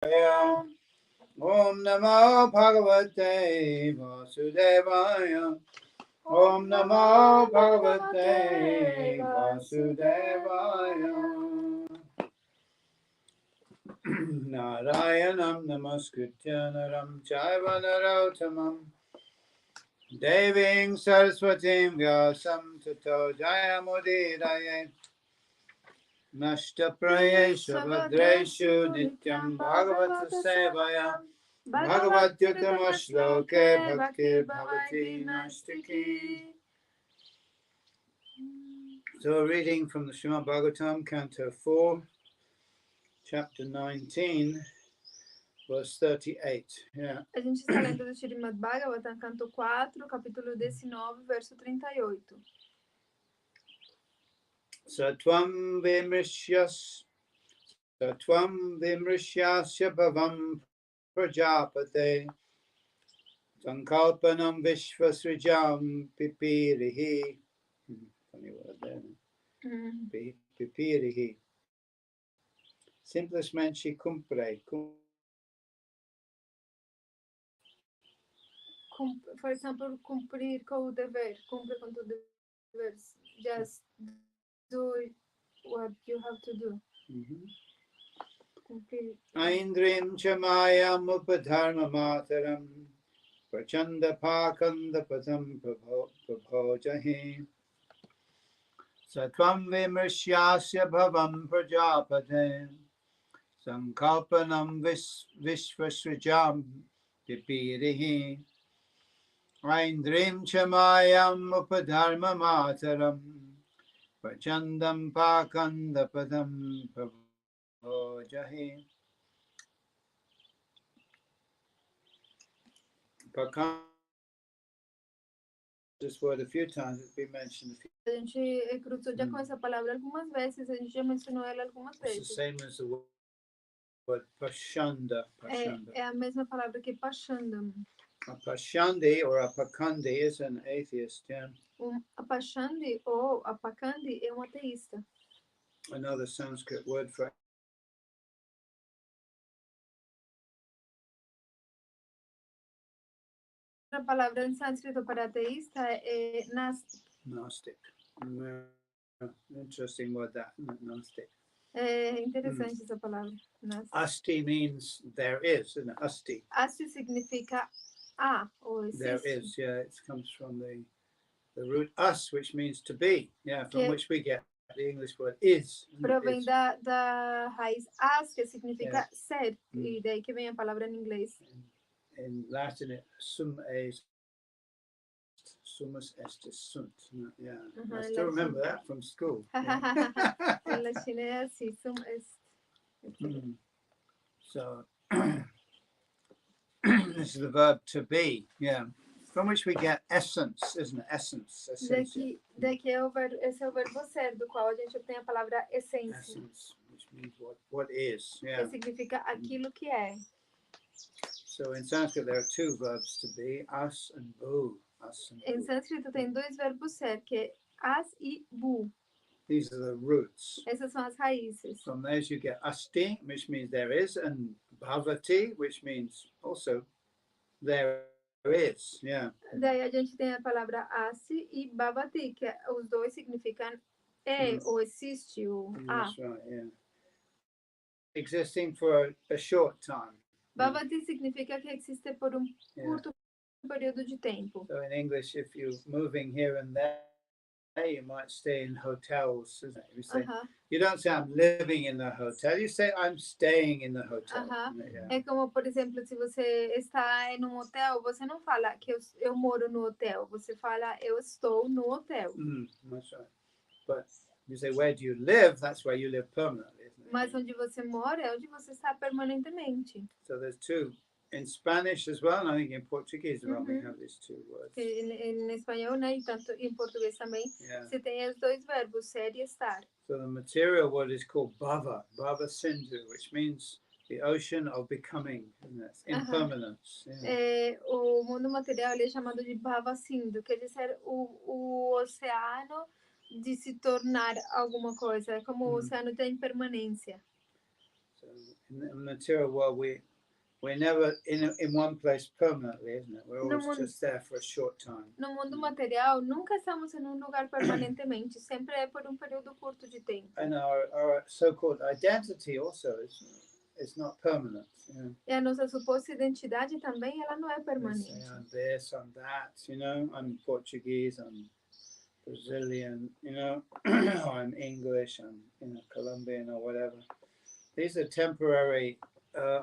Om Namo Bhagavate Vasudevaya. Om Namo Bhagavate Vasudevaya. Narayanam Namaskritya Naram Chaiva Narottamam Deving Saraswatim Vyasam Tato Jayamudiraye Nashta Prayesha Bhadreshu Nityam Bhagavata Sevaya Bhagavatyutama Shloke Bhakti Bhavati Nashtiki. So reading from the Srimad Bhagavatam, Canto 4, Chapter 19, verse 38. Yeah. A gente está lendo do Srimad Bhagavatam, canto 4, capítulo 19, verso 38. Satvam vimrishyasya bhavam prajapate sankalpanam vishvasrijam pipirihi. Funny word there. Pipirihi. Simplesmente cumpre. For example, cumprir com o dever. Cumpre com o dever. Just do what you have to do. Cumprir. Aindrim chamayam upadharma mataram prachanda pakanda padam prabhojahi satvam vimrishyasya bhavam prajapate sankalpanam vishvasrijam pipirihi Aindrim chamayam upadharma mataram prachandam pakanda padam prabhojahi This word a few times, it's been mentioned. A gente cruzou já com essa palavra algumas vezes, a gente já mencionou ela algumas vezes. It's the same as the word pashanda. É a mesma palavra que pashandam. A pashandi or a pakandi is an atheist, yeah. A pashandi ou a pakandi é um ateísta. Another Sanskrit word for A palavra em sânscrito para ateísta é nastic. Gnostic. Interesting word that, Gnostic. É interessante essa palavra. Nastic. Asti means there is, isn't it? Asti. Asti significa há ou existe. There is, yeah. It comes from the root us, which means to be, yeah, from which we get the English word is. Provém da raiz as, que significa ser, e daí que vem a palavra em inglês. In Latin, sumus est sunt. Yeah, I still remember that from school. In latim é assim, sum est. So this is the verb to be, yeah, from which we get essence, isn't it? Essence. Daqui esse é o verbo ser, do qual a gente obtém a palavra essência. Essence, which means what is, yeah. Que significa aquilo que é. So in Sanskrit there are two verbs to be, as and bu. Em sânscrito tem dois verbos ser, que é as e bu. These are the roots. Essas são as raízes. From those you get asti, which means there is, and bhavati, which means also there is. Yeah. Daí a gente tem a palavra asti e bhavati, que os dois significam ou existe, ou há. That's right, yeah. Existing for a short time. Bhavati significa que existe por curto período de tempo. So in English, if you're moving here and there, you might stay in hotels, isn't it? You say, you don't say I'm living in the hotel, you say I'm staying in the hotel. Yeah. É como, por exemplo, se você está em hotel, você não fala que eu moro no hotel, você fala eu estou no hotel. That's right. But you say where do you live, that's where you live permanently, isn't it? Mas onde você mora é onde você está permanentemente. So there's two. In Spanish as well, and I think in Portuguese as well, we have these two words. Em espanhol, né, e tanto em português também, você tem os dois verbos, ser e estar. So the material word is called bhava, bhava sindhu, which means the ocean of becoming, impermanence. O mundo material ele é chamado de bhava sindhu, quer dizer o oceano de se tornar alguma coisa, é como o oceano da impermanência. So in the material world, we're never in one place permanently, isn't it? We're always just there for a short time. No mundo material, nunca estamos em lugar permanentemente, sempre é por período curto de tempo. And our so-called identity also is not permanent. You know? E a nossa suposta identidade também, ela não é permanente. I'm this, I'm that, you know, I'm Portuguese, I'm Brazilian, you know, I'm English, I'm Colombian or whatever. These are temporary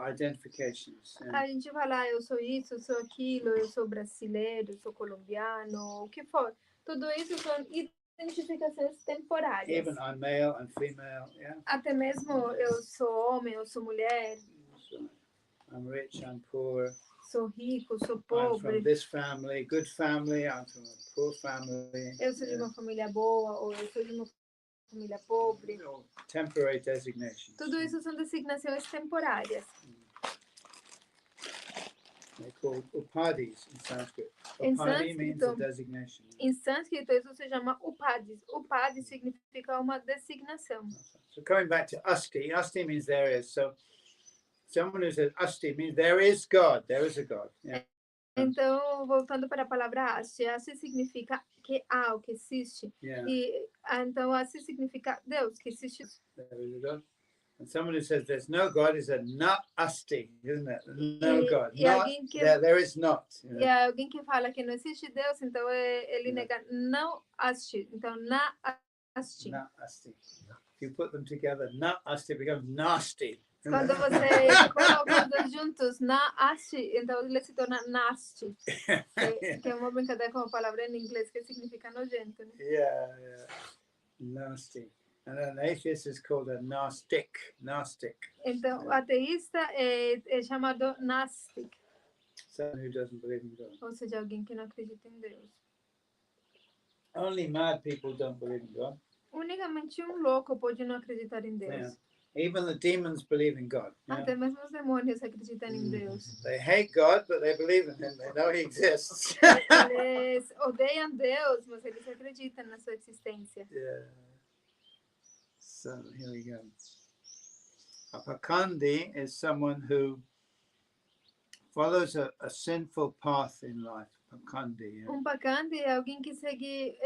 identifications. A gente fala, eu sou isso, eu sou aquilo, eu sou brasileiro, eu sou colombiano, o que for. Tudo isso são identificações temporárias. Even I'm male, I'm female, yeah. Até mesmo eu sou homem, eu sou mulher. I'm rich, I'm poor. Sou rico, sou I'm pobre. from this family, good family, I'm from a poor family. Eu sou de uma família boa ou eu sou de uma família pobre. Temporary designations. Tudo isso são designações temporárias. They're called upadhis in Sanskrit. Em Upadhi means a sânscrito, designation. em sânscrito isso se chama upadhis. Upadhi significa uma designação. So coming back to asti, asti means there is. So someone who says asti means there is God, there is a God. Yeah. Então, voltando para a palavra asti, asti significa que há, o que existe. Yeah. E então asti significa Deus, que existe. There is a God. And someone who says there's no God is a not asti, isn't it? No God. Not, there is not. You know? E alguém que fala que não existe Deus, então ele nega não asti. Então, na asti. Not asti. If you put them together, not asti becomes nasty. Quando você coloca os dois juntos, na asti, então ele se torna nasty. Que é uma brincadeira com uma palavra em inglês que significa nojento, né? Yeah. Nasty. And an atheist is called a Gnostic. Então, o ateísta é chamado Gnostic. Someone who doesn't believe in God. Ou seja, alguém que não acredita em Deus. Only mad people don't believe in God. Unicamente louco pode não acreditar em Deus. Yeah. Even the demons believe in God. Até mesmo os demônios acreditam em Deus. They hate God, but they believe in Him. They know He exists. Eles odeiam Deus, mas eles acreditam na sua existência. Yeah. So here we go. A pakandi is someone who follows a sinful path in life. Pakandi. Yeah. Pakandi é alguém que segue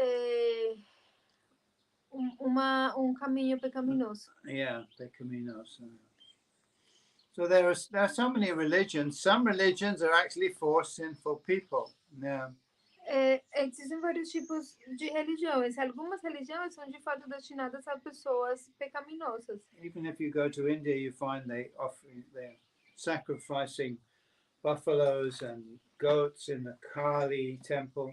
caminho pecaminoso. Yeah, pecaminoso. So there are so many religions. Some religions are actually for sinful people. Yeah. Existem vários tipos de religiões. Algumas religiões são de fato destinadas a pessoas pecaminosas. Even if you go to India, you find they're sacrificing buffaloes and goats in the Kali temple.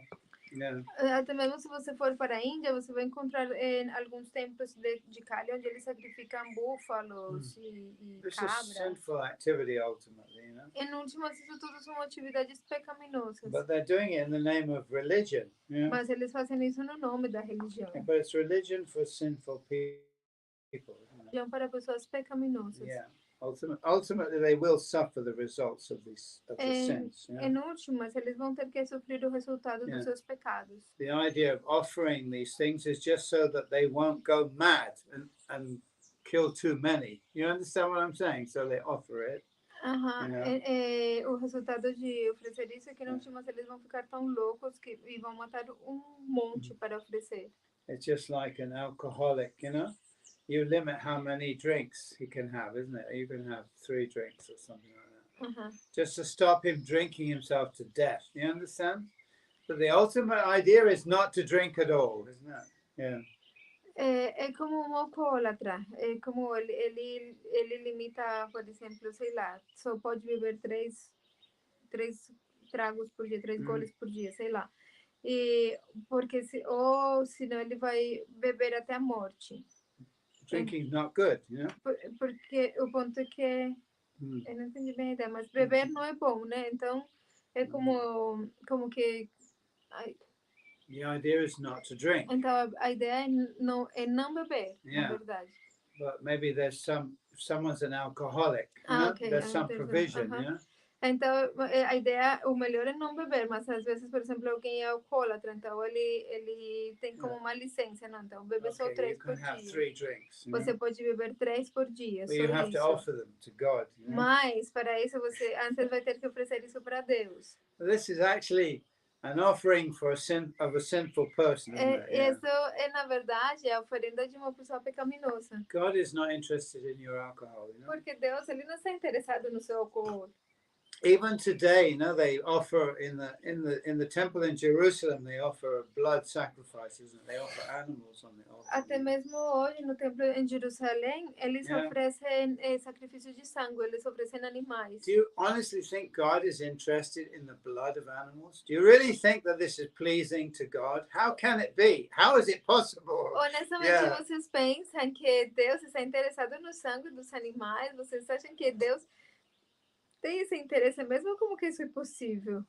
Yeah. Até mesmo se você for para a Índia, você vai encontrar em alguns templos de Kali onde eles sacrificam búfalos e cabras. This is sinful activity ultimately, you know. Em últimas, isso tudo são atividades pecaminosas. But they're doing it in the name of religion. Yeah. Mas eles fazem isso no nome da religião. But it's religion for sinful people. Religião para pessoas pecaminosas. Yeah. Ultimately, they will suffer the results of the sins. Yeah? Em últimas, eles vão ter que sofrer o resultado dos seus pecados. The idea of offering these things is just so that they won't go mad and kill too many. You understand what I'm saying? So they offer it. O resultado de oferecer isso é que, em últimas, eles vão ficar tão loucos e vão matar monte para oferecer. It's just like an alcoholic, you know? You limit how many drinks he can have, isn't it? You can have 3 drinks or something like that. Just to stop him drinking himself to death. You understand? But the ultimate idea is not to drink at all, isn't it? Yeah. É como alcoólatra. É como ele limita, por exemplo, sei lá, só pode beber 3 tragos por dia, 3 goles por dia, sei lá. E porque senão ele vai beber até a morte. Drinking is not good, you know? Porque o ponto é que eu não entendi bem a ideia, mas beber não é bom, né? Então é como que the idea is not to drink. Então a ideia é não beber, na verdade. But maybe there's someone's an alcoholic. Okay, there's some provision, yeah. Então, a ideia, o melhor é não beber, mas às vezes, por exemplo, alguém é alcoólatra, então ele tem como uma licença, não, então bebe só Okay, you 3 can por have dia. 3 drinks. You know? Você pode beber 3 por dia, But só you have to isso. offer them to God. You know? Mas, para isso, você antes vai ter que oferecer isso para Deus. This is actually an offering for of a sinful person, isn't it? Yeah. Isso é, na verdade, a oferenda de uma pessoa pecaminosa. God is not interested in your alcohol, you know? Porque Deus, ele não está interessado no seu álcool. Even today, you know, they offer in the temple in Jerusalem, they offer blood sacrifices and they offer animals on the altar. Até mesmo hoje, no templo em Jerusalém, eles oferecem sacrifício de sangue, eles oferecem animais. Do you honestly think God is interested in the blood of animals? Do you really think that this is pleasing to God? How can it be? How is it possible? Honestamente, vocês pensam que Deus está interessado no sangue dos animais? Vocês acham que Deus tem esse interesse mesmo? Como que isso é possível?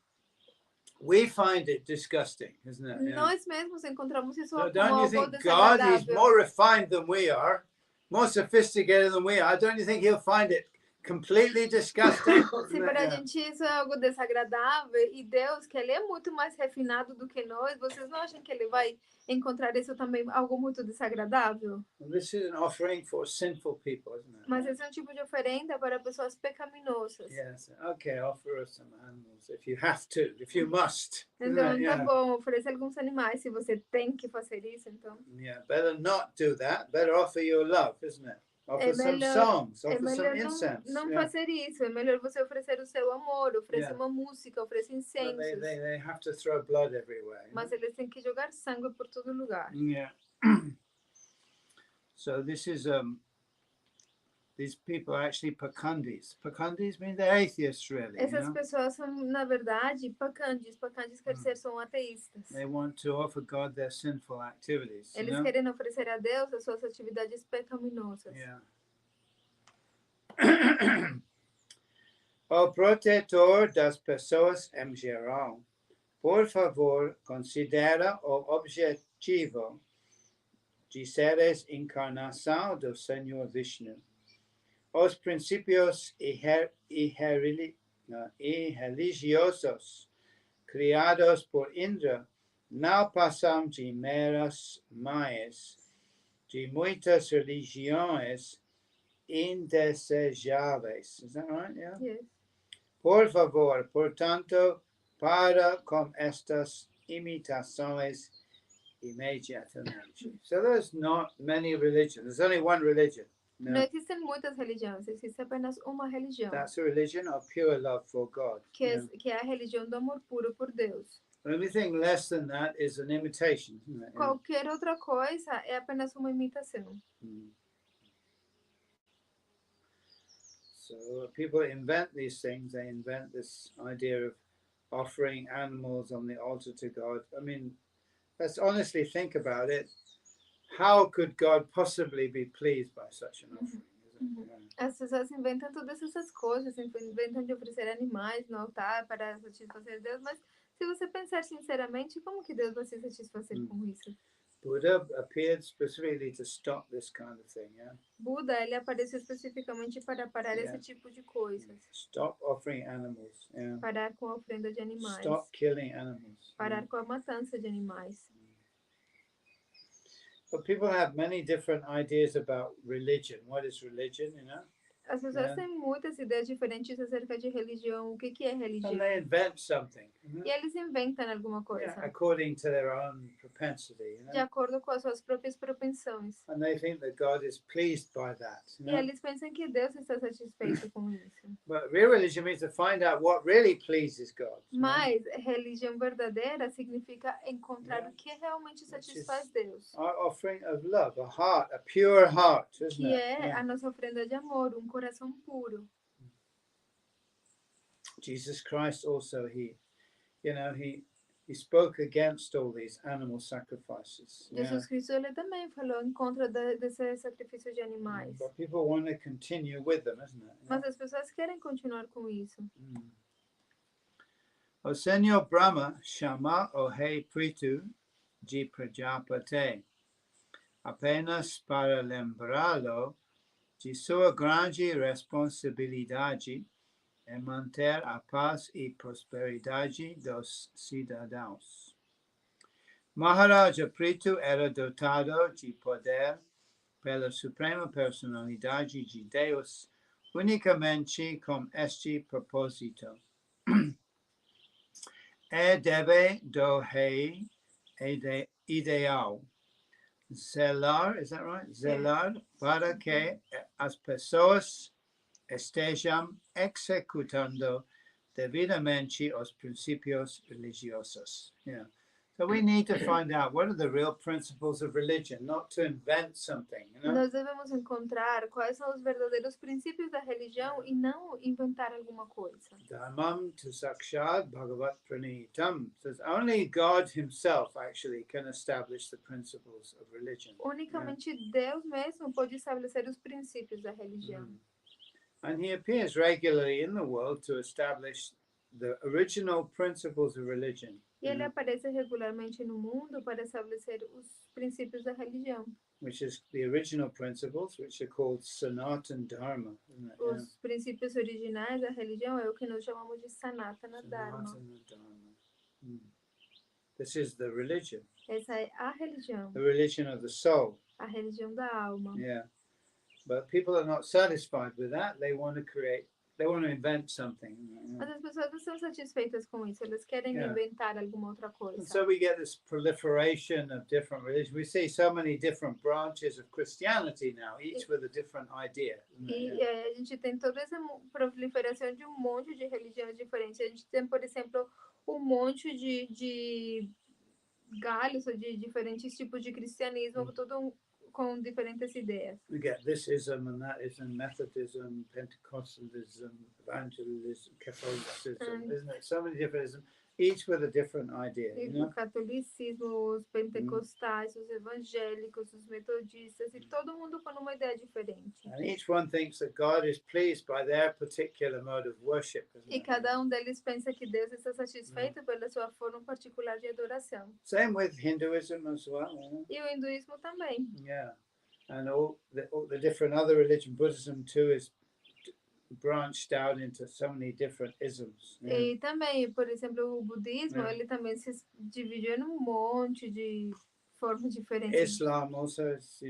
We find it disgusting, isn't it? Nós mesmos encontramos isso So como don't you algo think God is desagradável? more refined than we are, more sophisticated than we are? Don't you think he'll find it completely disgusting? Se para a gente isso é algo desagradável e Deus, que ele é muito mais refinado do que nós, vocês não acham que ele vai encontrar isso também algo muito desagradável? This is an offering for sinful people, isn't it? Mas esse é um tipo de oferenda para pessoas pecaminosas. Yes. Okay, offer us some animals if you have to, if you must. Então, tá bom, ofereça alguns animais se você tem que fazer isso, então. Yeah, better not do that. Better offer your love, isn't it? Offer some songs, offer some incense. Não fazer isso. É melhor você oferecer o seu amor, oferecer uma música, oferecer incensos. They have to throw blood everywhere. Mas eles têm que jogar sangue por todo lugar. Yeah. So this is these people are actually pakandis. Pakandis mean they're atheists, really. Essas pessoas são, na verdade, pakandis. Pakandis quer dizer são ateístas. They want to offer God their sinful activities. Eles querem oferecer a Deus as suas atividades pecaminosas. Yeah. O protetor das pessoas em geral, por favor, considera o objetivo de seres encarnação do Senhor Vishnu. Os princípios religiosos criados por Indra não passam de meras maias de muitas religiões indesejáveis. Is that right? Yeah. Yes. Por favor, portanto, para com estas imitações imediatamente. So there's not many religions. There's only one religion. No. Não existem muitas religiões, existe apenas uma religião. That's a religion of pure love for God. Que é a religião do amor puro por Deus. Anything less than that is an imitation. Isn't it? Qualquer outra coisa é apenas uma imitação. So people invent these things. They invent this idea of offering animals on the altar to God. I mean, let's honestly think about it. How could God possibly be pleased by such an offering? As pessoas inventam todas essas coisas, inventam de oferecer animais no altar para satisfazer Deus, mas se você pensar sinceramente, como que Deus vai se satisfazer com isso? Buddha appeared specifically to stop this kind of thing, yeah? Buda, ele apareceu especificamente para parar esse tipo de coisas. Stop offering animals, yeah. Parar com a ofrenda de animais. Stop killing animals. Parar com a matança de animais. But people have many different ideas about religion. What is religion, you know? As pessoas têm muitas ideias diferentes acerca de religião. O que é religião? And they invent something. E eles inventam alguma coisa. Yeah, according to their own propensity, you know? De acordo com as suas próprias propensões. And they think that God is pleased by that. You know? E eles pensam que Deus está satisfeito com isso. But real religion means to find out what really pleases God. Mas religião verdadeira significa encontrar o que realmente satisfaz Deus. Our offering of love, a heart, a pure heart, isn't Que it? é a nossa ofrenda de amor, coração puro. Jesus Christ also, he spoke against all these animal sacrifices. Jesus Cristo, ele também falou em contra desse sacrifício de animais. But people want to continue with them, isn't it? Mas as pessoas querem continuar com isso. O Senhor Brahma chama o rei Prithu de Prajapati, apenas para lembrá-lo de sua grande responsabilidade manter a paz e prosperidade dos cidadãos. Maharaj Preto era dotado de poder pela suprema personalidade de Deus unicamente com este propósito. É deve do rei ideal zelar, is that right? Zelar para que as pessoas estejam executando devidamente os princípios religiosos. Yeah. So we need to find out what are the real principles of religion, not to invent something. You know? Nós devemos encontrar quais são os verdadeiros princípios da religião e não inventar alguma coisa. Dharmam to sakshat bhagavat pranitam says only God himself actually can establish the principles of religion. Unicamente Deus mesmo pode estabelecer os princípios da religião. And he appears regularly in the world to establish the original principles of religion. E ele aparece regularmente no mundo para estabelecer os princípios da religião. Which is the original principles, which are called Sanatana Dharma. Os princípios originais da religião é o que nós chamamos de Sanatana Dharma. This is the religion. Essa é a religião. The religion of the soul. A religião da alma. Yeah. But people are not satisfied with that. They want to invent something. Mas as pessoas não são satisfeitas com isso. Elas querem inventar alguma outra coisa. And so we get this proliferation of different religions. We see so many different branches of Christianity now, each with a different idea. E a gente tem toda essa proliferação de monte de religiões diferentes. A gente tem, por exemplo, monte de galhos ou de diferentes tipos de cristianismo, tudo com diferentes ideias. We get this ism and that ism, Methodism, Pentecostalism, evangelism, Catholicism, isn't it? So many different isms, each with a different idea. E o catolicismo, os pentecostais, os evangélicos, os metodistas, e todo mundo com uma ideia diferente. And each one thinks that God is pleased by their particular mode of worship. E cada deles pensa que Deus está satisfeito pela sua forma particular de adoração. Same with Hinduism as well. E o hinduísmo também. Yeah, and all the different other religion, Buddhism too, is branched out into so many different isms. E também, por exemplo, o budismo, ele também se dividiu em monte de formas diferentes. Islam also is,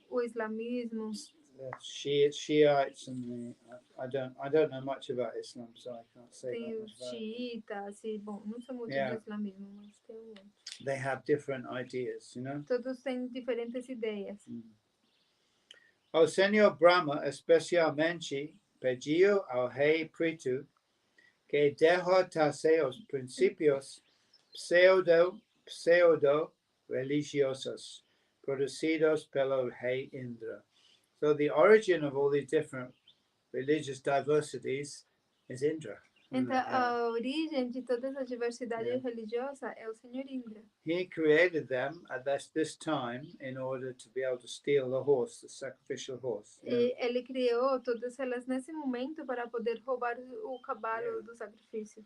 O islamismo. Shiites and I don't know much about Islam, so I can't say tem that os much about it. xiitas, e bom, não sou muito do islamismo, mas tem monte. They have different ideas, Todos têm diferentes ideias. O Senhor Brahma, especialmente, pediu ao rei Preto que derrotasse os princípios pseudo-religiosos produzidos pelo rei Indra. So the origin of all these different religious diversities is Indra. Então, a origem de toda essa diversidade religiosa é o Senhor Indra. He created them at this time in order to be able to steal the horse, the sacrificial horse. E ele criou todas elas nesse momento para poder roubar o cavalo do sacrifício.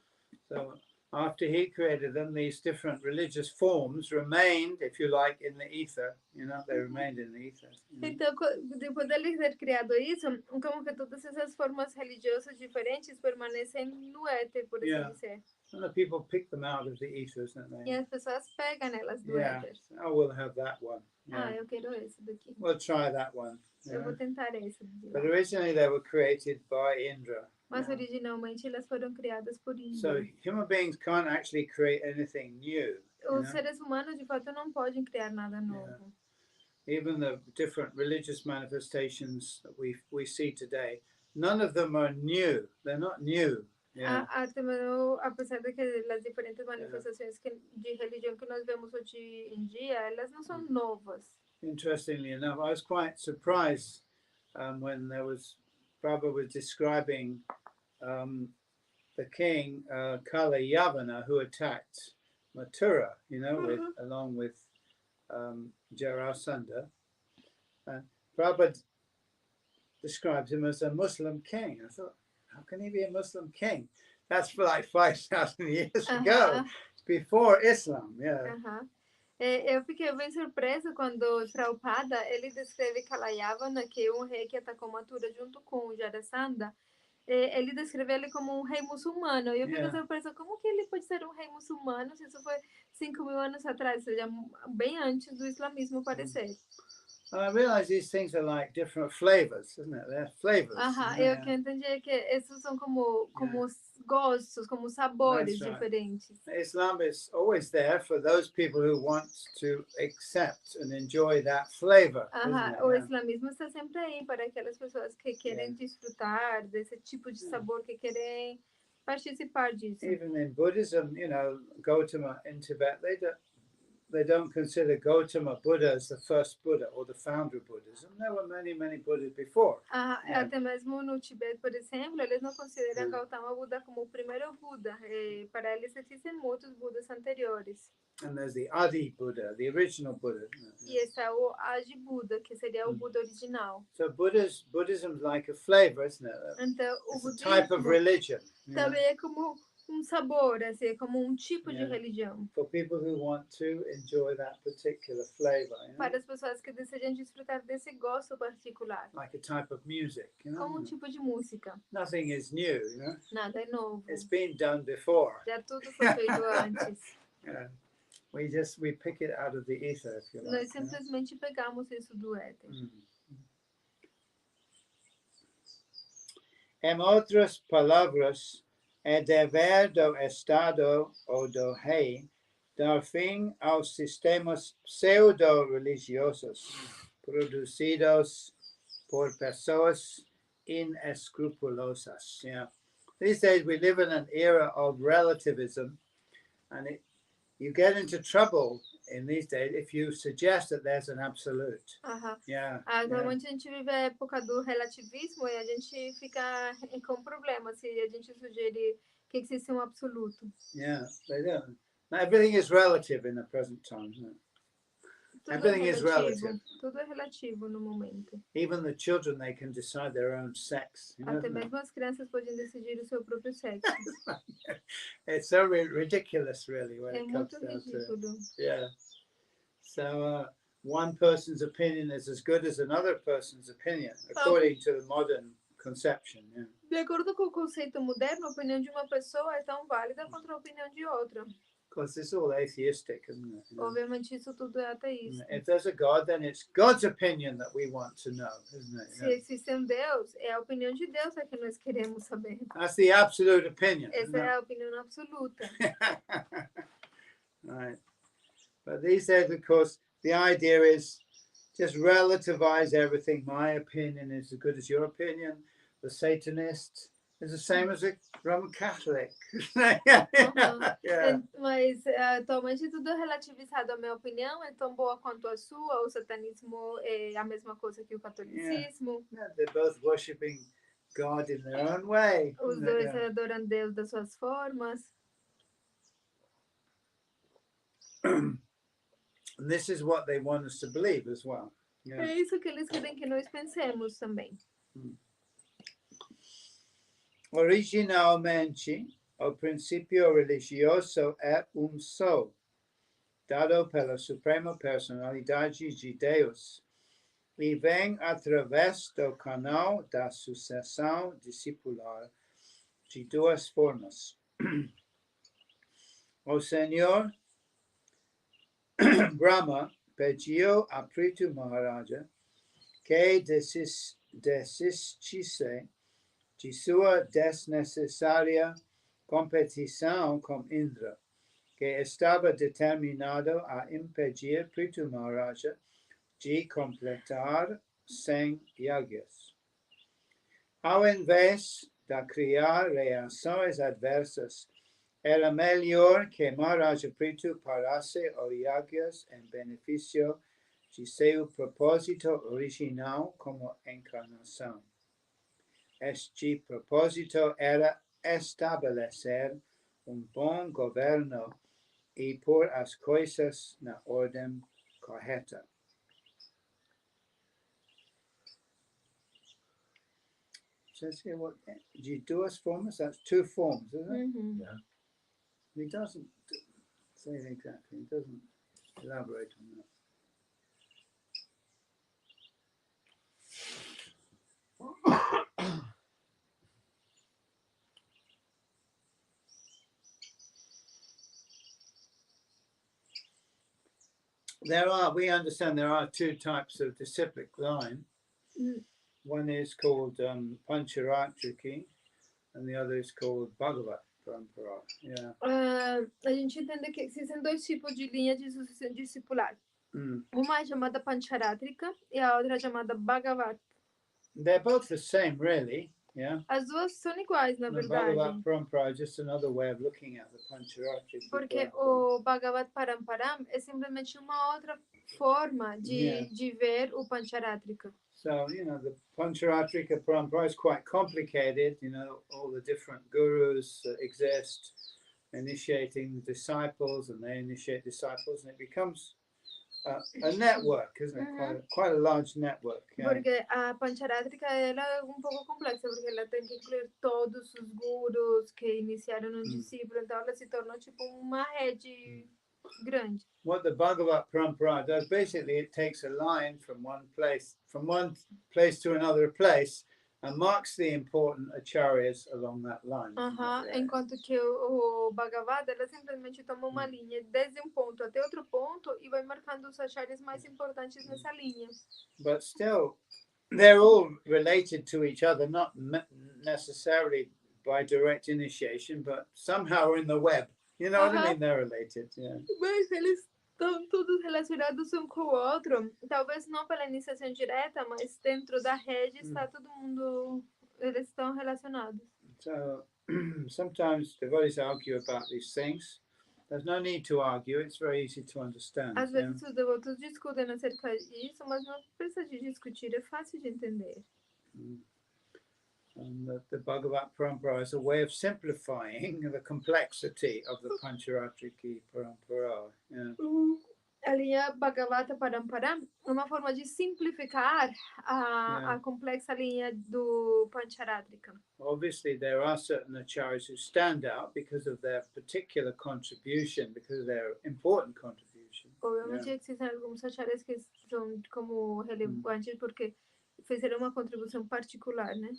So after he created them, these different religious forms remained, if you like, in the ether. They remained in the ether. Então, depois dele ter criado isso, como que todas essas formas religiosas diferentes permanecem no éter, por assim dizer. And the people pick them out of the ethers, don't they? E as pessoas pegam elas do éter. Oh, we'll have that one. Eu quero esse daqui. We'll try that one. Eu vou tentar esse. But originally they were created by Indra. Mas originalmente elas foram criadas por Indra. So human beings can't actually create anything new. Os seres humanos de fato não podem criar nada novo. Even the different religious manifestations that we see today, none of them are new. They're not new. Apesar de que as diferentes manifestações de religião que nós vemos hoje em dia, elas não são novas. Interestingly enough, I was quite surprised when Prabhupada was describing the king Kalayavana who attacked Mathura, along with Jarasandha. Prabhupada describes him as a Muslim king. I thought, how can he be a Muslim king? That's for like 5,000 years ago. It's before Islam, Eu fiquei bem surpresa quando Prabhupada ele descreve Kalayavana, que é um rei que atacou Mathura junto com o Jarasandha. ele descreve ele como rei muçulmano. E eu fico Yeah. surpresa, como que ele pode ser rei muçulmano se isso foi 5.000 anos atrás, ou seja, bem antes do islamismo aparecer. And I realize these things are like different flavors, isn't it? They're flavors. Aham, eu que entendi é que esses são como gostos, como sabores That's right. diferentes. Islam is always there for those people who want to accept and enjoy that flavor. Aham, o islamismo está sempre aí para aquelas pessoas que querem desfrutar desse tipo de sabor, que querem participar disso. Even in Buddhism, Gautama in Tibet, they don't consider Gautama Buddha as the first Buddha or the founder of Buddhism. There were many, many Buddhas before. Até mesmo no Tibete, por exemplo, eles não consideram Gautama Buda como o primeiro Buda. Para eles existem muitos Budas anteriores. And there's the Adi Buddha, the original Buddha. E esse é o Adi Buda, que seria o Buda original. So Buddhism is like a flavor, isn't it? Então, o It's a type of religion. Também é como sabor, assim, como tipo de religião. For people who want to enjoy that particular flavor. Para as pessoas que desejam desfrutar desse gosto particular. Like a type of music, Como tipo de música. Nothing is new, Nada é novo. It's been done before. Já tudo foi feito antes. We pick it out of the ether, if you like. Nós simplesmente pegamos isso do éter. Em outras palavras, é dever do Estado ou do rei dar fim aos sistemas pseudo-religiosos produzidos por pessoas inescrupulosas. These days we live in an era of relativism, and you get into trouble in these days if you suggest that there's an absolute. Atualmente a gente vive a época do relativismo e a gente fica com problema se a gente sugerir que existe um absoluto. They don't. Now, everything is relative in the present time, isn't it? Everything is relative. Tudo é relativo no momento. Even the children, they can decide their own sex. Até mesmo as crianças podem decidir o seu próprio sexo. It's so ridiculous, really, when it comes muito down ridículo. to it. Yeah. So one person's opinion is as good as another person's opinion, according to the modern conception. De acordo com o conceito moderno, a opinião de uma pessoa é tão válida quanto a opinião de outra. Because it's all atheistic, isn't it? Obviamente isso tudo é ateísta. If there's a God, then it's God's opinion that we want to know, isn't it? Se existe Deus, é a opinião de Deus que nós queremos saber. That's the absolute opinion. Essa é a opinião absoluta. Right. But these days, of course, the idea is just relativize everything. My opinion is as good as your opinion. The Satanist is the same as a Roman Catholic. Mas atualmente tudo é relativizado. A minha opinião é tão boa quanto a sua. O satanismo é a mesma coisa que o catolicismo. They're both worshiping God in their own way. Os dois adoram Deus das suas formas. And this is what they want us to believe as well. É isso que eles querem que nós pensemos também. Originalmente, o princípio religioso é só, dado pela suprema personalidade de Deus, e vem através do canal da sucessão discipular de duas formas. O Senhor Brahma pediu a Prithu Maharaja que desistisse de sua desnecessária competição com Indra, que estava determinado a impedir Prithu Maharaja de completar 100 yagyas. Ao invés de criar reações adversas, era melhor que Maharaja Prithu parasse os yagyas em benefício de seu propósito original como encarnação. Este propósito era estabelecer bom governo e pôr as coisas na ordem correta. Says here what de duas formas, that's two forms, isn't it? Yeah. He doesn't say it exactly, he doesn't elaborate on that. we understand there are two types of disciplic line. One is called Pancharatriki, and the other is called Bhagavat Parampara. Yeah. A gente entende que existem dois tipos de linha de sucessão discipular. Uma é chamada Pancharatrika e a outra é chamada Bhagavat. They're both the same, really. Yeah. As duas são iguais, na verdade. Bhagavat Parampara is just another way of looking at the Pancharatrika. Porque o Bhagavat Paramparam é simplesmente uma outra forma de ver o Pancharatrika. So, the Pancharatrika Parampara is quite complicated, all the different gurus that exist, initiating disciples, and they initiate disciples, and it becomes a network, isn't it? Quite a large network. Yeah. Porque a Pancharatrika ela é pouco complexa, porque ela tem que incluir todos os gurus que iniciaram um discípulo, então ela se tornou tipo uma rede grande. What the Bhagavat Parampara does, basically, it takes a line from one place to another place, and marks the important acharyas along that line. Enquanto que o Bhagavad, ela simplesmente toma uma linha desde ponto até outro ponto e vai marcando os acharyas mais importantes nessa linha. But still, they're all related to each other, not necessarily by direct initiation, but somehow in the web. You know what I mean? They're related. Yeah. Mas eles estão todos relacionados um com o outro. Talvez não pela iniciação direta, mas dentro da rede está todo mundo. Eles estão relacionados. So sometimes devotees argue about these things. There's no need to argue. It's very easy to understand. Às vezes os devotos discutem acerca disso, mas não precisa de discutir. É fácil de entender. And the Bhagavat Parampara is a way of simplifying the complexity of the Pancharatriki Parampara. Yeah. A linha Bhagavata Parampara é uma forma de simplificar a complexa linha do Pancharatrika. Obviously, there are certain acharyas who stand out because of their particular contribution, because of their important contribution. Obviamente existem alguns acharyas que são como relevantes porque fizeram uma contribuição particular, né?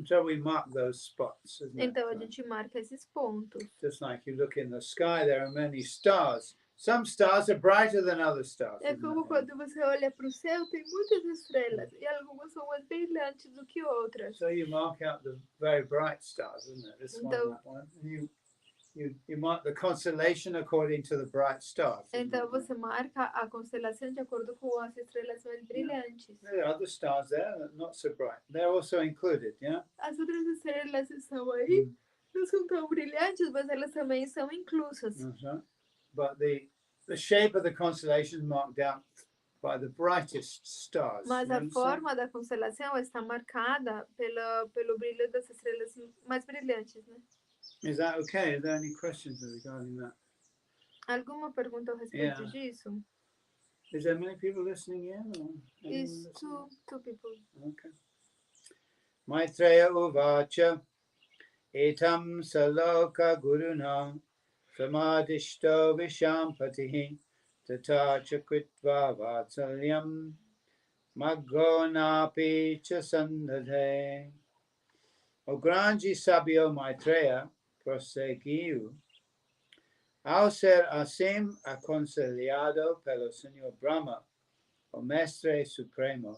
So we mark those spots, isn't it? Então a gente marca esses pontos. Just like you look in the sky, there are many stars. Some stars are brighter than other stars. É como quando você olha para o céu, tem muitas estrelas e algumas são mais brilhantes do que outras. So you mark out the very bright stars, isn't it? This one, that one. And you mark the constellation according to the bright stars. Então você marca a constelação de acordo com as estrelas mais brilhantes. There are other stars there that are not so bright. They're also included, yeah? As outras estrelas estão aí, não são tão brilhantes, mas elas também são inclusas. But the shape of the constellation is marked out by the brightest stars. Mas a forma da constelação está marcada pelo brilho das estrelas mais brilhantes, né? Is that okay? Are there any questions regarding that? Alguma pergunta a respeito disso? Is there many people listening in? Is two people. Okay. Maitreya uvacha etam saloka guruna samadishto vishampatihi tata chakritva vatsalyam maggonapi cha sandhate. O grande sábio Maitreya prosseguiu, ao ser assim aconselhado pelo Senhor Brahma, o Mestre Supremo,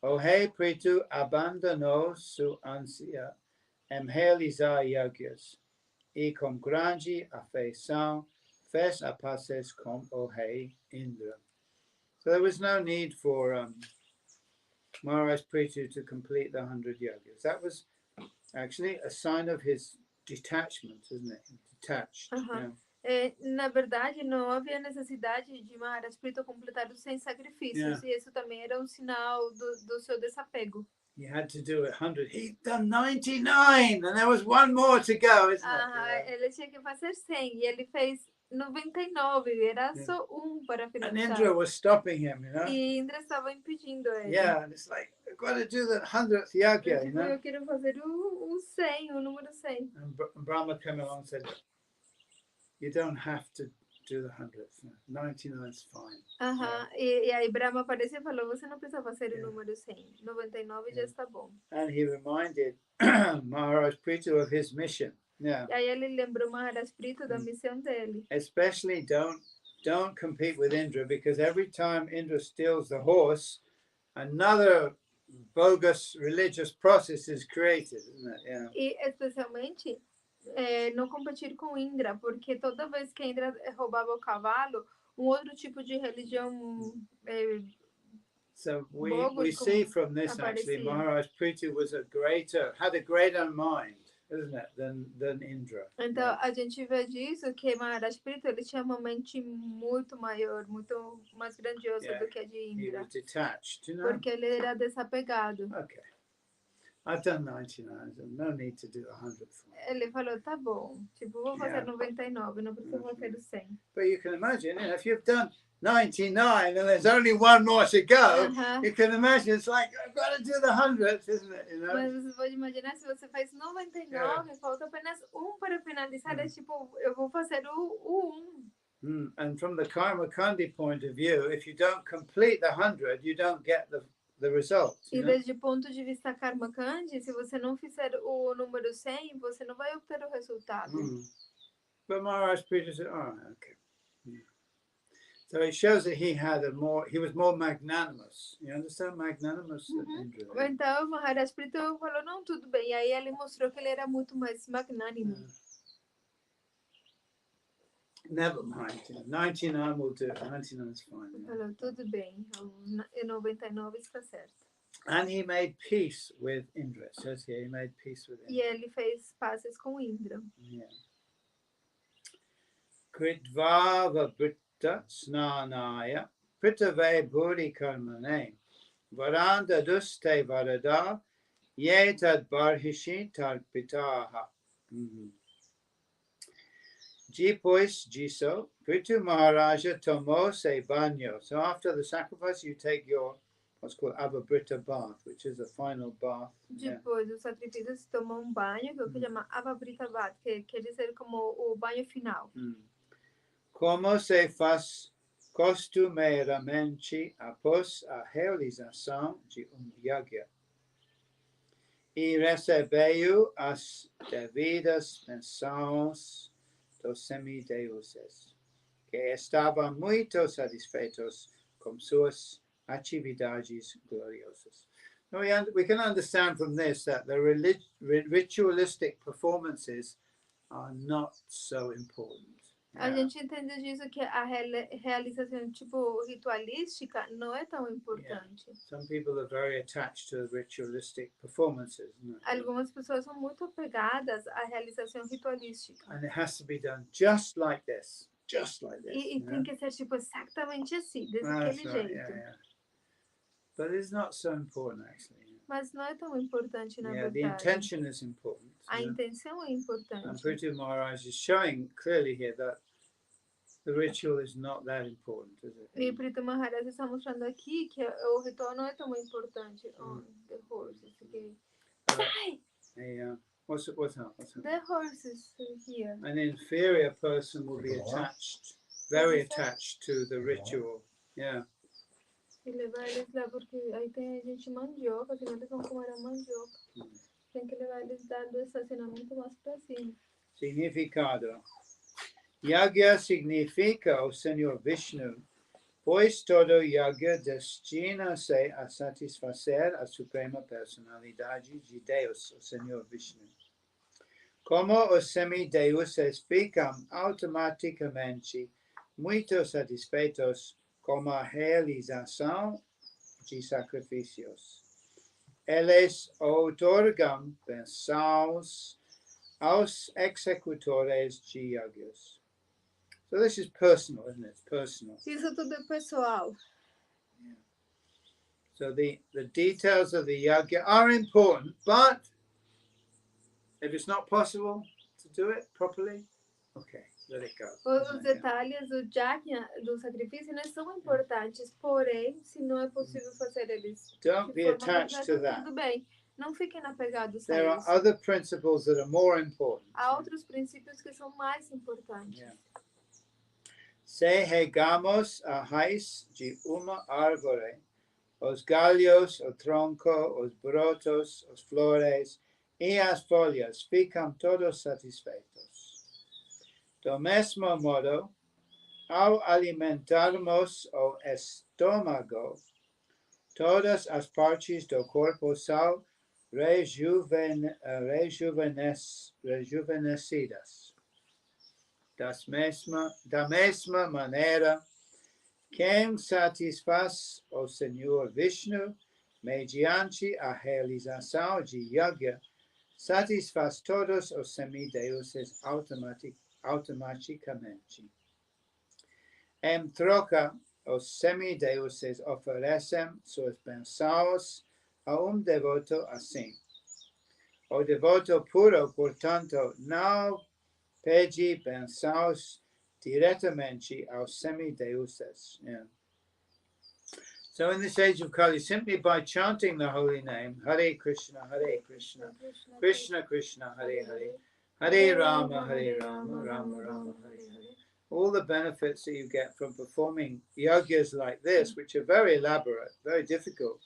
o Rei Prithu abandonou sua ânsia em realizar yajnas e com grande afeição fez a pazes com o Rei Indra. So there was no need for Maharaj Prithu to complete the 100 yajnas. That was actually a sign of his detachment, isn't it? Detached. Na verdade, não havia necessidade de Maharaj Prithu completar os 100 sacrifícios, e isso também era um sinal do seu desapego. He had to do 100. He'd done 99, and there was one more to go, isn't it? Ele tinha que fazer 100 e ele fez 99, era só para finalizar. And Indra was stopping him, E Indra estava impedindo ele. Yeah, and it's like, I've got to do the 100th yajna, Eu quero fazer o 100, o número 100. And Brahma came along and said, you don't have to do the 100th. 99 is fine. E aí Brahma apareceu e falou, você não precisa fazer o número 100. 99 já está bom. And he reminded Maharaj Prithu of his mission. Yeah. E aí ele lembrou Maharaj Prithu da missão dele. Especially don't don't compete with Indra, because every time Indra steals the horse, another bogus religious process is created, isn't it? Yeah. E especialmente não competir com Indra, porque toda vez que Indra roubava o cavalo, outro tipo de religião So we bogus see from this actually aparecia. Maharaj Prithu had a greater mind, isn't it, than Indra. Então Yeah. a gente vê disso que Maharaj Prithu ele tinha uma mente muito maior, muito mais grandiosa do que a de He Indra, was detached, you know. porque ele era desapegado. Okay. I've done 99, so no need to do 100. Ele falou, tá bom, tipo, vou fazer 99, não preciso fazer o 100. But you can imagine, you know, if you've done 99 and there's only one more to go, you can imagine it's like, I've got to do the 100th, isn't it? You know? Mas você pode imaginar, se você faz 99, falta apenas para finalizar, é tipo, eu vou fazer o 1. And from the Karma Kandi point of view, if you don't complete the 100, you don't get the result. E desde o ponto de vista Karma Kandi, se você não fizer o número 100, você não vai obter o resultado. But Maharaj Prithu said, oh, okay. So it shows that he was more magnanimous. You understand? Magnanimous than Indra. Então, Maharaj Prithu falou, não, tudo bem. E aí ele mostrou que ele era muito mais magnânimo. Never mind. 99 will do. 99 is fine. Ele falou, tudo bem. 99 está certo. And he made peace with Indra. It says here he made peace with Indra. E ele fez pazes com Indra. Yeah. Kritvava Britta Snanaya Pritave Bhuri Karmane Varanda Duste Varada Yetad Barhishi Tarpitaha. Jipois Jiso Prithu Maharaja Tomo Se Banyo. So after the sacrifice, you take your what's called Avabrita bath, which is the final bath. Depois do sacrifício, se toma banho, que é o que chama Avabrita bath, que quer dizer como o banho final. Como se faz costumeiramente após a realização de yagya. E recebeu as devidas menções dos semideuses, que estavam muito satisfeitos com suas atividades gloriosas. We can understand from this that the ritualistic performances are not so important. A gente entende disso que a realização tipo ritualística não é tão importante. Some people are very attached to ritualistic performances. Algumas pessoas são muito apegadas à realização ritualística. And it has to be done just like this. Just like this. E tem que ser tipo exatamente assim, daquele jeito. But it's not so important actually. Mas não é tão importante na verdade. The intention is important. A intenção é importante. And Prithu Maharaj is showing clearly here that the ritual is not that important, is it? E Prithu Maharaj está mostrando aqui que o ritual não é tão importante. The horses aqui. What's that? The horses here. An inferior person will be attached, very attached to the ritual. Yeah. E levar eles lá porque aí tem a gente mandioca, senão eles vão comer a mandioca. Tem que levar eles do estacionamento mais para cima. Significado. Yagya significa o Senhor Vishnu, pois todo yagya destina-se a satisfazer a suprema personalidade de Deus, o Senhor Vishnu. Como os semideuses ficam automaticamente muito satisfeitos com a realização de sacrifícios, eles outorgam bênçãos aos executores de yagyas. So this is personal, isn't it? It's personal. Isso tudo é pessoal. Yeah. So the details of the yagya are important, but if it's not possible to do it properly, okay, let it go. Os detalhes do yajna, do sacrifício, não são importantes, porém, se não é possível fazer eles Don't be attached to that. Tudo bem, não fiquem apegados a There are isso. other principles that are more important. Há outros princípios que são mais importantes. Yeah. Se regamos a raiz de uma árvore, os galhos, o tronco, os brotos, as flores e as folhas ficam todos satisfeitos. Do mesmo modo, ao alimentarmos o estômago, todas as partes do corpo são rejuvenescidas. Da mesma maneira, quem satisfaz o Senhor Vishnu mediante a realização de yoga satisfaz todos os semideuses automaticamente. Em troca, os semideuses oferecem suas bênçãos a devoto assim. O devoto puro, portanto, não pede bênçãos diretamente aos semideuses. Yeah. So in this age of Kali, simply by chanting the holy name, Hare Krishna, Krishna Krishna, Hare Hare, Hare Rama, Rama Rama, Hare Hare. All the benefits that you get from performing yogas like this, which are very elaborate, very difficult,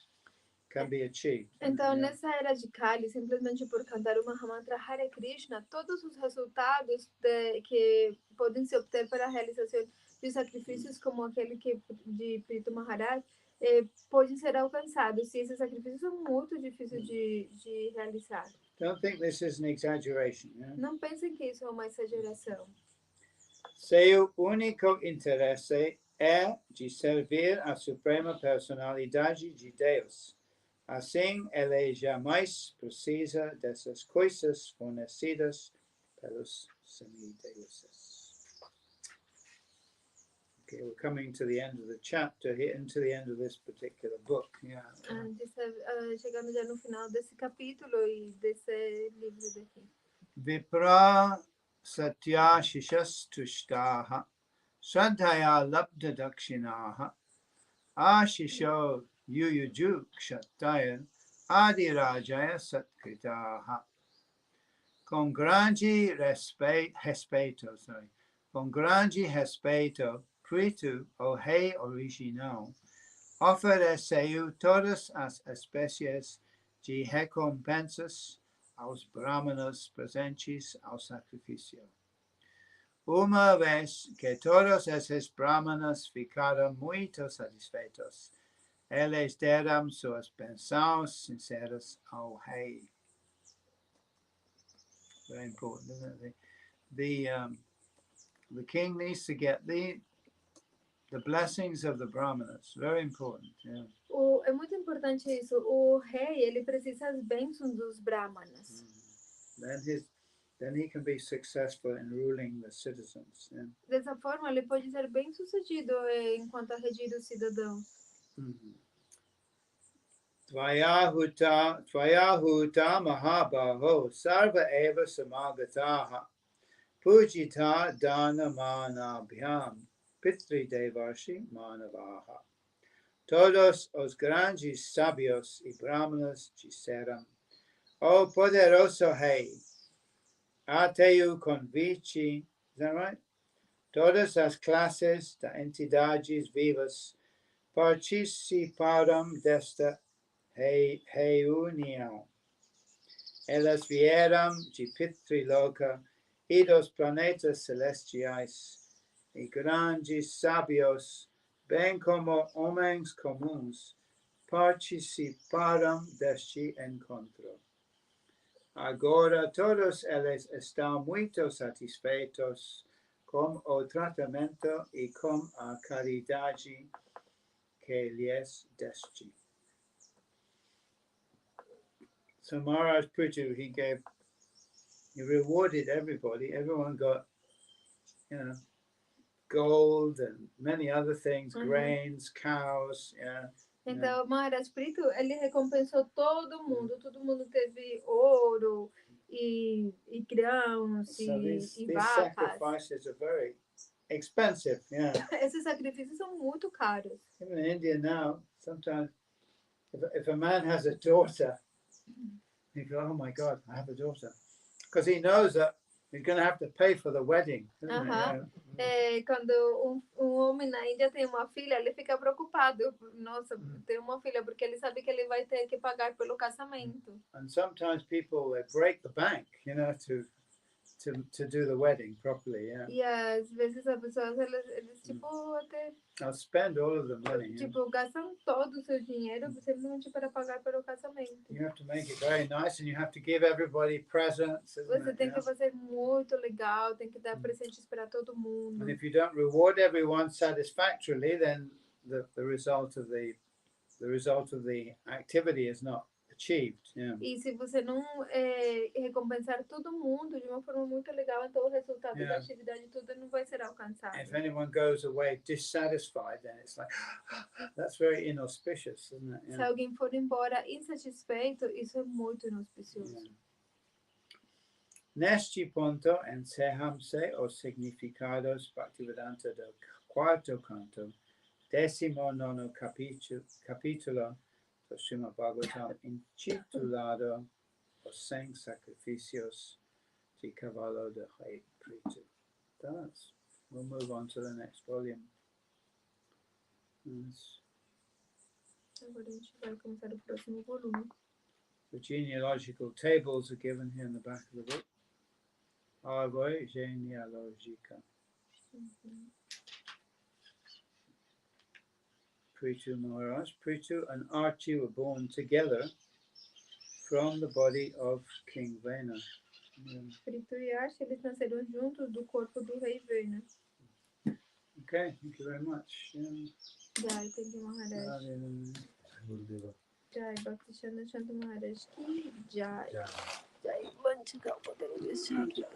can be achieved. Então, nessa era de Kali, simplesmente por cantar o Mahamantra Hare Krishna, todos os resultados que podem se obter para a realização de sacrifícios como aquele de Prito Maharaj, podem ser alcançados. E esses sacrifícios são muito difíceis de realizar. Don't think this is an exaggeration. Yeah? Não pensem que isso é uma exageração. Seu único interesse é de servir a Suprema Personalidade de Deus. Assim, ele jamais precisa dessas coisas fornecidas pelos semideuses. Okay, we're coming to the end of the chapter here, and to the end of this particular book. Yeah. Chegando já no final desse capítulo e desse livro daqui. Vipra satya shishas tushtaha shraddhaya labdha dakshinaha ashisho yuyuju kshattaya adirajaya satkritaha. Com grande respeito, Pritu, o rei original, ofereceu todas as espécies de recompensas aos brahmanas presentes ao sacrifício. Uma vez que todos esses brahmanas ficaram muito satisfeitos, eles deram suas bênçãos sinceras ao rei. Very important, isn't it? The king needs to get the blessings of the brahmanas. Very important. Yeah. É muito importante isso. O rei, ele precisa das bênçãos dos brahmanas. Then he can be successful in ruling the citizens. Yeah. Dessa forma, ele pode ser bem sucedido enquanto a regir os cidadãos. Tvayahuta mahabaho sarva eva samagataha pujita dana manabhyam pitri devarshi manavaha. Todos os grandes sábios e brahmanas disseram: O poderoso rei, ateu convite, is that right? Todas as classes de entidades vivas participaram desta reunião. Elas vieram de Pitriloka e dos planetas celestiais, e grandes sábios, bem como homens comuns, participaram deste encontro. Agora todos eles estão muito satisfeitos com o tratamento e com a caridade que lhes deste. So Maharaj Prithu, he rewarded everybody. Everyone got, gold and many other things, grains, cows. Yeah. Então, Maharaj Prithu, ele recompensou todo mundo teve ouro e grãos e vacas. Sacrifices are very expensive. Yeah. Esses sacrifícios são muito caros. Even in India now, sometimes if a man has a daughter, he goes, "Oh my God, I have a daughter," because he knows that he's going to have to pay for the wedding. Quando homem na Índia tem uma filha, ele fica preocupado. Nossa, tem uma filha, porque ele sabe que ele vai ter que pagar pelo casamento. And sometimes people break the bank, to to do the wedding properly. Yeah. E às vezes as pessoas, eles tipo, até, I'll spend all of the money. Yeah. tipo, gastam todo o seu dinheiro simplesmente para pagar pelo casamento. You have to make it very nice, and you have to give everybody presents. Você tem que fazer muito legal, tem que dar presentes para todo mundo. And if you don't reward everyone satisfactorily, then the result of the activity is not achieved. Yeah. E se você não recompensar todo mundo de uma forma muito legal, então o resultado da atividade toda não vai ser alcançado. If anyone goes away dissatisfied, then it's like that's very inauspicious, isn't it? Se alguém for embora insatisfeito, isso é muito inauspicioso. Neste ponto encerram-se os significados Bhaktivedanta do quarto canto, 19º capítulo do Srimad Bhagavatam, intitulado Os 100 Sacrifícios de Cavalo de Rei Preto. We'll move on to the next volume. Agora a gente vai começar o próximo volume. The genealogical tables are given here in the back of the book. Árvore genealógica. Prithu Maharaj. Prithu and Archie were born together from the body of King Vena. Prithu e Archie, eles nasceram juntos do corpo do rei Vena. Okay, thank you very much. Jai, thank you, Maharaj. Jai, Bhakti Shanto Maharaj ki Jai. Jai, Vanchika Potere Vishakya.